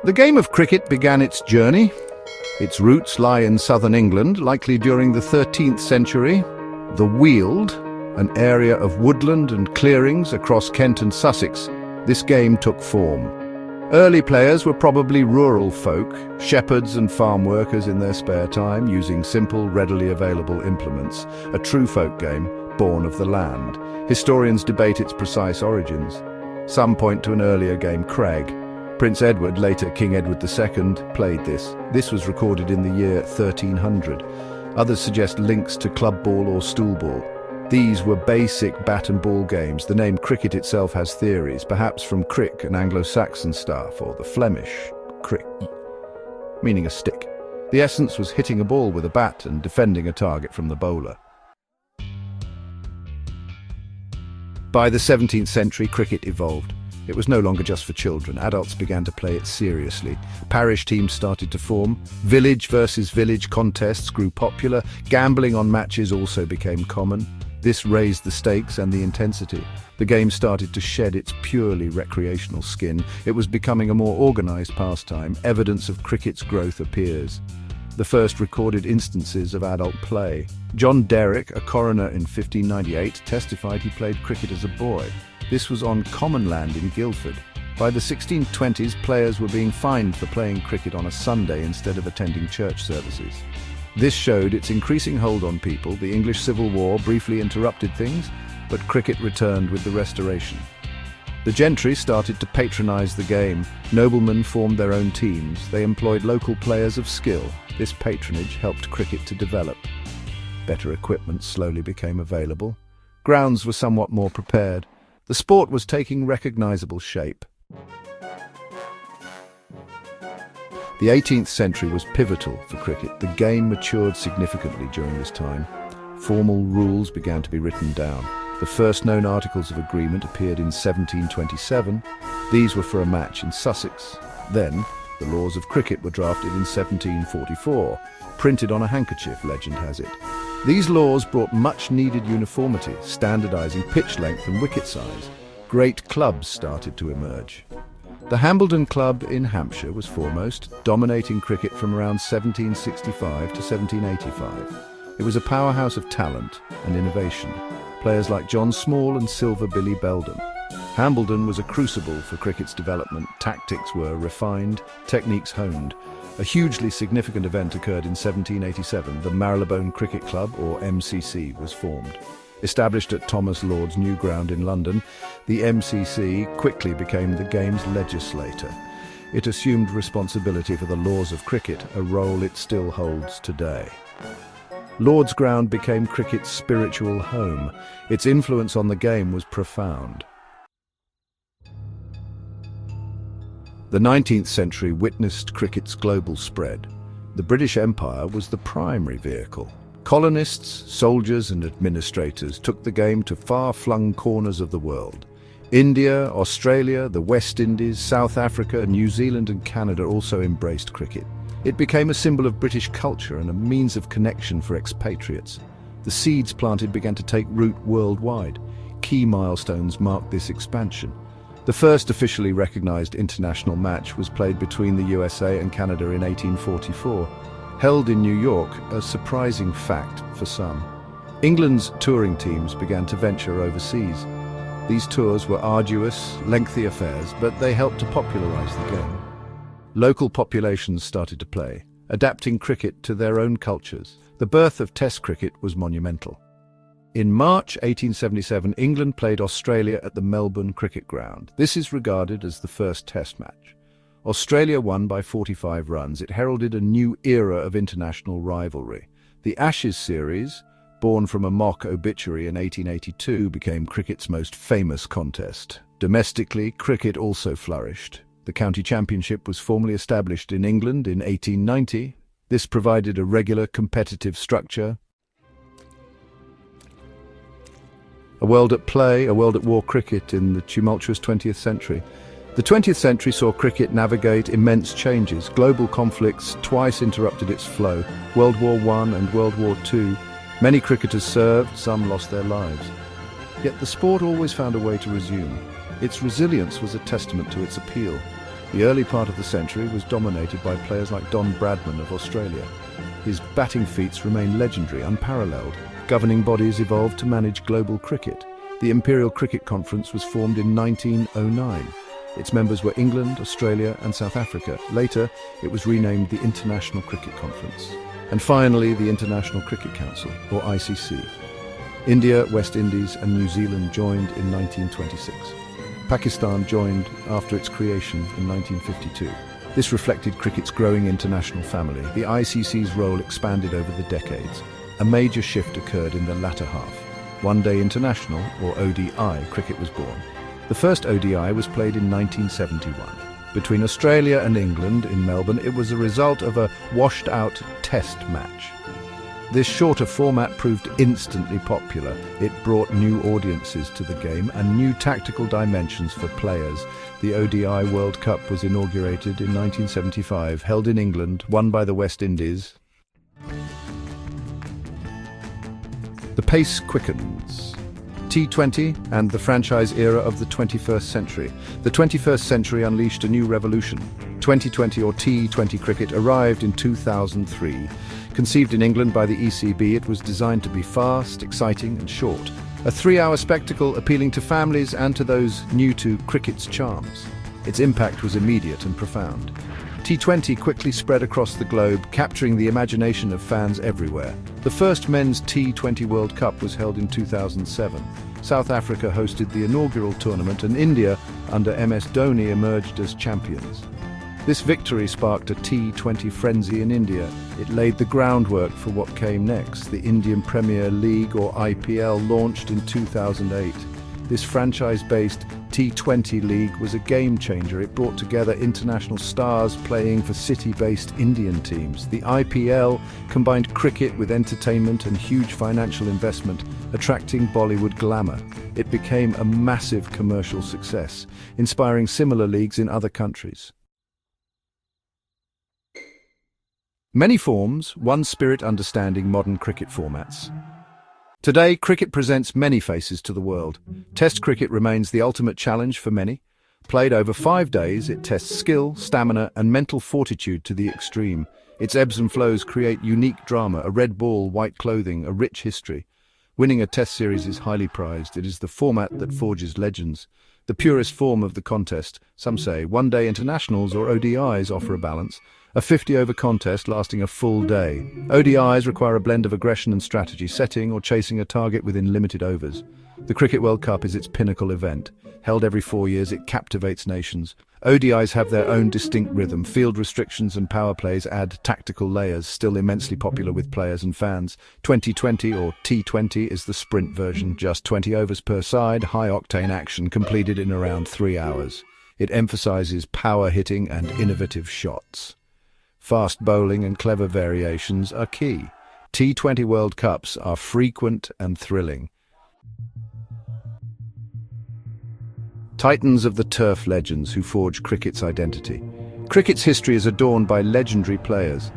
The game of cricket began its journey. Its roots lie in southern England, likely during the 13th century. The Weald, an area of woodland and clearings across Kent and Sussex, this game took form. Early players were probably rural folk, shepherds and farm workers in their spare time, using simple, readily available implements, a true folk game born of the land. Historians debate its precise origins. Some point to an earlier game, Craig. Prince Edward, later King Edward II, played this. This was recorded in the year 1300. Others suggest links to club ball or stool ball. These were basic bat and ball games. The name cricket itself has theories, perhaps from crick, an Anglo-Saxon stuff, or the Flemish crick, meaning a stick. The essence was hitting a ball with a bat and defending a target from the bowler. By the 17th century, cricket evolved. It was no longer just for children. Adults began to play it seriously. Parish teams started to form. Village versus village contests grew popular. Gambling on matches also became common. This raised the stakes and the intensity. The game started to shed its purely recreational skin. It was becoming a more organized pastime. Evidence of cricket's growth appears. The first recorded instances of adult play. John Derrick, a coroner in 1598, testified he played cricket as a boy. This was on common land in Guildford. By the 1620s, players were being fined for playing cricket on a Sunday instead of attending church services. This showed its increasing hold on people. The English Civil War briefly interrupted things, but cricket returned with the Restoration. The gentry started to patronize the game. Noblemen formed their own teams. They employed local players of skill. This patronage helped cricket to develop. Better equipment slowly became available. Grounds were somewhat more prepared. The sport was taking recognizable shape. The 18th century was pivotal for cricket. The game matured significantly during this time. Formal rules began to be written down. The first known articles of agreement appeared in 1727. These were for a match in Sussex. Then, the laws of cricket were drafted in 1744, printed on a handkerchief, legend has it. These laws brought much-needed uniformity, standardizing pitch length and wicket size. Great clubs started to emerge. The Hambledon Club in Hampshire was foremost, dominating cricket from around 1765 to 1785. It was a powerhouse of talent and innovation. Players like John Small and Silver Billy Beldam. Hambledon was a crucible for cricket's development. Tactics were refined, techniques honed. A hugely significant event occurred in 1787. The Marylebone Cricket Club, or MCC, was formed. Established at Thomas Lord's new ground in London, the MCC quickly became the game's legislator. It assumed responsibility for the laws of cricket, a role it still holds today. Lord's ground became cricket's spiritual home. Its influence on the game was profound. The 19th century witnessed cricket's global spread. The British Empire was the primary vehicle. Colonists, soldiers and administrators took the game to far-flung corners of the world. India, Australia, the West Indies, South Africa, New Zealand and Canada also embraced cricket. It became a symbol of British culture and a means of connection for expatriates. The seeds planted began to take root worldwide. Key milestones marked this expansion. The first officially recognized international match was played between the USA and Canada in 1844. Held in New York, a surprising fact for some. England's touring teams began to venture overseas. These tours were arduous, lengthy affairs, but they helped to popularize the game. Local populations started to play, adapting cricket to their own cultures. The birth of Test cricket was monumental. In March 1877, England played Australia at the Melbourne Cricket Ground. This is regarded as the first Test match. Australia won by 45 runs. It heralded a new era of international rivalry. The Ashes series, born from a mock obituary in 1882, became cricket's most famous contest. Domestically, cricket also flourished. The county championship was formally established in England in 1890. This provided a regular competitive structure. A world at play, a world at war cricket in the tumultuous 20th century. The 20th century saw cricket navigate immense changes. Global conflicts twice interrupted its flow. World War I and World War II. Many cricketers served, some lost their lives. Yet the sport always found a way to resume. Its resilience was a testament to its appeal. The early part of the century was dominated by players like Bradman of Australia. His batting feats remain legendary, unparalleled. Governing bodies evolved to manage global cricket. The Imperial Cricket Conference was formed in 1909. Its members were England, Australia and South Africa. Later, it was renamed the International Cricket Conference. And finally, the International Cricket Council, or ICC. India, West Indies and New Zealand joined in 1926. Pakistan joined after its creation in 1952. This reflected cricket's growing international family. The ICC's role expanded over the decades. A major shift occurred in the latter half. One-day international, or ODI, cricket was born. The first ODI was played in 1971. Between Australia and England in Melbourne, it was a result of a washed-out test match. This shorter format proved instantly popular. It brought new audiences to the game and new tactical dimensions for players. The ODI World Cup was inaugurated in 1975, held in England, won by the West Indies. The pace quickens. T20 and the franchise era of the 21st century. The 21st century unleashed a new revolution. 2020 or T20 cricket arrived in 2003. Conceived in England by the ECB, it was designed to be fast, exciting and short. A 3-hour spectacle appealing to families and to those new to cricket's charms. Its impact was immediate and profound. T20 quickly spread across the globe, capturing the imagination of fans everywhere. The first men's T20 World Cup was held in 2007. South Africa hosted the inaugural tournament and India, under MS Dhoni, emerged as champions. This victory sparked a T20 frenzy in India. It laid the groundwork for what came next. The Indian Premier League, or IPL, launched in 2008. This franchise-based T20 league was a game-changer. It brought together international stars playing for city-based Indian teams. The IPL combined cricket with entertainment and huge financial investment, attracting Bollywood glamour. It became a massive commercial success, inspiring similar leagues in other countries. Many forms, one spirit understanding modern cricket formats. Today, cricket presents many faces to the world. Test cricket remains the ultimate challenge for many. Played over 5 days, it tests skill, stamina and mental fortitude to the extreme. Its ebbs and flows create unique drama, a red ball, white clothing, a rich history. Winning a test series is highly prized. It is the format that forges legends. The purest form of the contest, some say one-day internationals or ODIs offer a balance. A 50-over contest lasting a full day. ODIs require a blend of aggression and strategy, setting or chasing a target within limited overs. The Cricket World Cup is its pinnacle event. Held every 4 years, it captivates nations. ODIs have their own distinct rhythm. Field restrictions and power plays add tactical layers, still immensely popular with players and fans. 2020 or T20 is the sprint version, just 20 overs per side, high-octane action completed in around 3 hours. It emphasizes power hitting and innovative shots. Fast bowling and clever variations are key. T20 World Cups are frequent and thrilling. Titans of the turf legends who forge cricket's identity. Cricket's history is adorned by legendary players.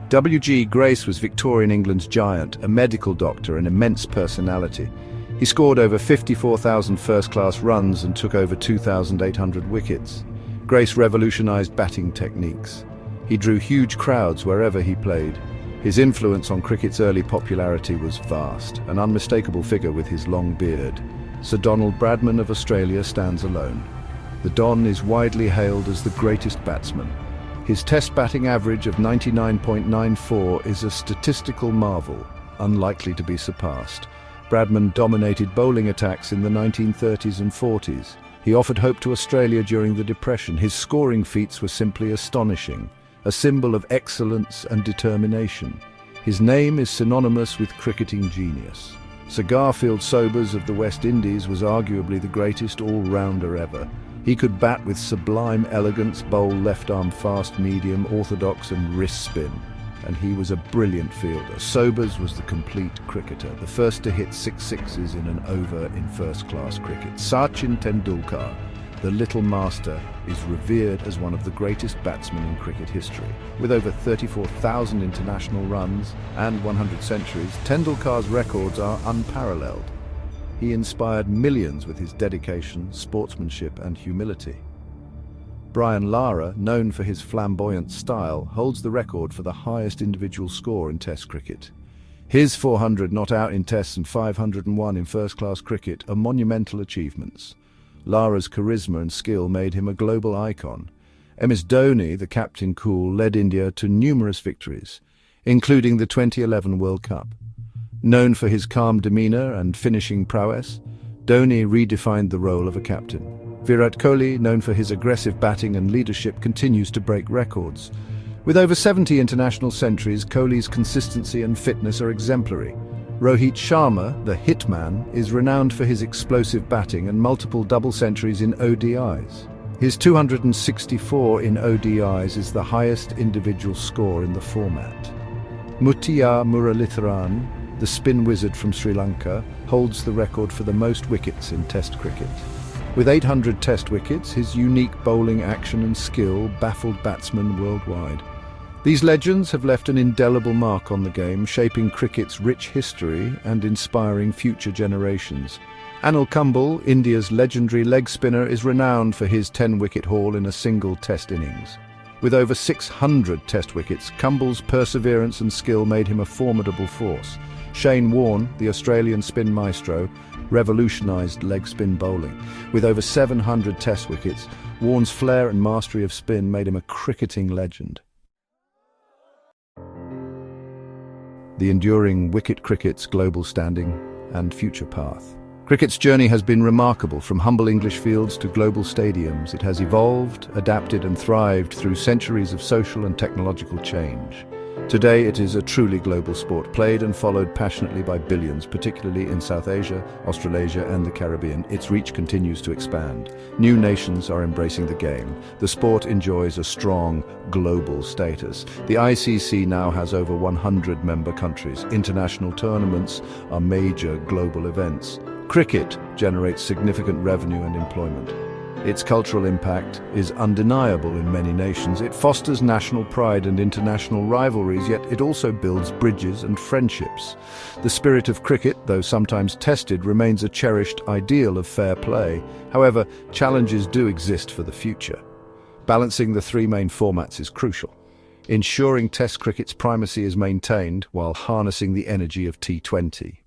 W.G. Grace was Victorian England's giant, a medical doctor, an immense personality. He scored over 54,000 first-class runs and took over 2,800 wickets. Grace revolutionized batting techniques. He drew huge crowds wherever he played. His influence on cricket's early popularity was vast, an unmistakable figure with his long beard. Sir Bradman of Australia stands alone. The Don is widely hailed as the greatest batsman. His test batting average of 99.94 is a statistical marvel, unlikely to be surpassed. Bradman dominated bowling attacks in the 1930s and 40s. He offered hope to Australia during the Depression. His scoring feats were simply astonishing, a symbol of excellence and determination. His name is synonymous with cricketing genius. Sir Garfield Sobers of the West Indies was arguably the greatest all-rounder ever. He could bat with sublime elegance, bowl left-arm fast-medium, orthodox and wrist spin. And he was a brilliant fielder. Sobers was the complete cricketer, the first to hit 6 sixes in an over in first-class cricket. Sachin Tendulkar, the Little Master, is revered as one of the greatest batsmen in cricket history. With over 34,000 international runs and 100 centuries, Tendulkar's records are unparalleled. He inspired millions with his dedication, sportsmanship and humility. Brian Lara, known for his flamboyant style, holds the record for the highest individual score in Test cricket. His 400 not out in Tests and 501 in first-class cricket are monumental achievements. Lara's charisma and skill made him a global icon. MS Dhoni, the captain cool, led India to numerous victories, including the 2011 World Cup. Known for his calm demeanour and finishing prowess, Dhoni redefined the role of a captain. Virat Kohli, known for his aggressive batting and leadership, continues to break records. With over 70 international centuries, Kohli's consistency and fitness are exemplary. Rohit Sharma, the hitman, is renowned for his explosive batting and multiple double centuries in ODIs. His 264 in ODIs is the highest individual score in the format. Muttiah Muralitharan, the spin wizard from Sri Lanka, holds the record for the most wickets in Test cricket. With 800 Test wickets, his unique bowling action and skill baffled batsmen worldwide. These legends have left an indelible mark on the game, shaping cricket's rich history and inspiring future generations. Anil Kumble, India's legendary leg spinner, is renowned for his 10-wicket haul in a single Test innings. With over 600 Test wickets, Kumble's perseverance and skill made him a formidable force. Shane Warne, the Australian spin maestro, revolutionised leg spin bowling. With over 700 Test wickets, Warne's flair and mastery of spin made him a cricketing legend. The enduring wicket cricket's global standing and future path. Cricket's journey has been remarkable. From humble English fields to global stadiums, it has evolved, adapted and thrived through centuries of social and technological change. Today it is a truly global sport, played and followed passionately by billions, particularly in South Asia, Australasia and the Caribbean. Its reach continues to expand. New nations are embracing the game. The sport enjoys a strong global status. The ICC now has over 100 member countries. International tournaments are major global events. Cricket generates significant revenue and employment. Its cultural impact is undeniable in many nations. It fosters national pride and international rivalries, yet it also builds bridges and friendships. The spirit of cricket, though sometimes tested, remains a cherished ideal of fair play. However, challenges do exist for the future. Balancing the three main formats is crucial, ensuring Test cricket's primacy is maintained while harnessing the energy of T20.